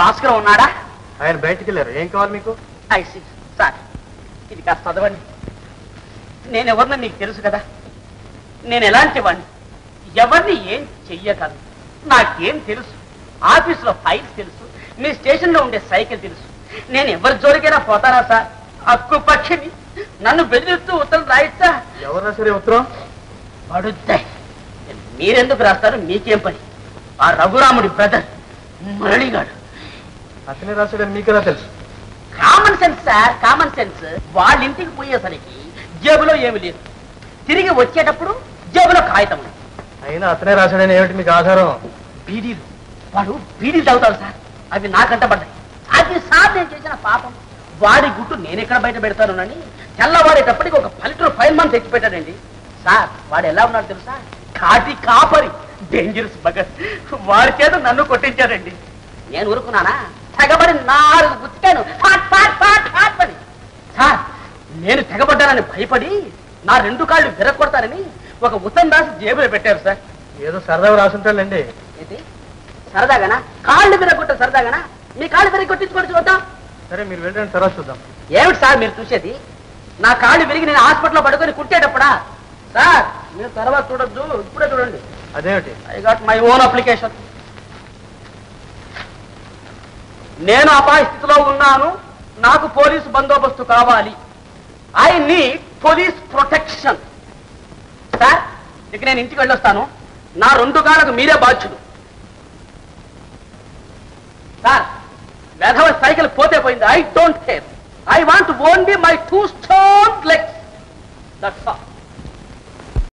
భాస్కర్ ఉన్నాడా? ఆయన బయటికి వెళ్ళారు. ఏం కావాలి మీకు? ఐసి సార్, ఇది కాస్త చదవండి. నేనెవరినో నీకు తెలుసు కదా. నేను ఎలాంటి వాడిని, ఎవరిని ఏం చెయ్యగలను, నాకేం తెలుసు. ఆఫీసులో ఫైల్స్ తెలుసు, మీ స్టేషన్లో ఉండే సైకిల్ తెలుసు. నేను ఎవరి జోలికైనా పోతానా సార్? హక్కు పక్షిని నన్ను బెదిరిస్తూ ఉత్తరం రాయిస్తా. ఎవరు రాశారు ఉత్తరం? పడుద్దాయి. మీరెందుకు రాస్తారు? మీకేం పని? ఆ రఘురాముడి బ్రదర్ మురళిగాడు. అతనే రాశాడని మీకెలా తెలుసు? Common sense sir, common sense. వాళ్ళ ఇంటికి పోయేసరికి జేబులో ఏమి లేదు, తిరిగి వచ్చేటప్పుడు జేబులో కాగితం. అయినా అతనే రాశాడని ఏమిటి మీకు ఆధారం? బీడీలు. వాడు బీడీలు తాగుతాడు సార్, అవి నాకంట పడ్డాయి. అది సార్ నేను చేసిన పాపం. వాడి గుట్టు నేనెక్కడ బయట పెడతానని తెల్లవాడేటప్పటికి ఒక పల్లెటూరు ఫైల్ మంత్ తెచ్చి పెట్టాడండి సార్. వాడు ఎలా ఉన్నాడు తెలుసా? కాటి కాపరి, డేంజరస్ బగర్. వాడి చేత నన్ను కొట్టించాడండి. నేను ఊరుకున్నానా? తెగబడి 4 గుచ్చాను పని. సార్, నేను తెగబడ్డానని భయపడి నా 2 కాళ్ళు విరగొడతానని ఒక ఉత్తరం రాసి జేబులో పెట్టారు సార్. ఏదో సరదాగా రాసుంటాడండి. ఏంటి సరదాగానా? కాళ్ళు విరగొట్ట సరదాగానా? మీ కాళ్ళు విరగొట్టించుకోవచ్చు చూద్దాం. సరే మీరు వెళ్ళండి, తర్వాత చూద్దాం. ఏమిటి సార్ మీరు చూసేది? నా కాళ్ళు విరిగి నేను హాస్పిటల్లో పడుకొని కుట్టేటప్పుడా? సార్ మీరు తర్వాత చూడొద్దు, ఇప్పుడే చూడండి. అదేమిటి? I got my own application. నేను అపాయ స్థితిలో ఉన్నాను, నాకు పోలీసు బందోబస్తు కావాలి. I need police protection. Sir, ఇక నేను ఇంటికి వెళ్ళొస్తాను. నా 2 కాళ్ళకు మీరే బాధ్యులు. సార్, వెధవ సైకిల్ పోతే పోయింది. I don't care. I want only my 2 strong legs. That's all.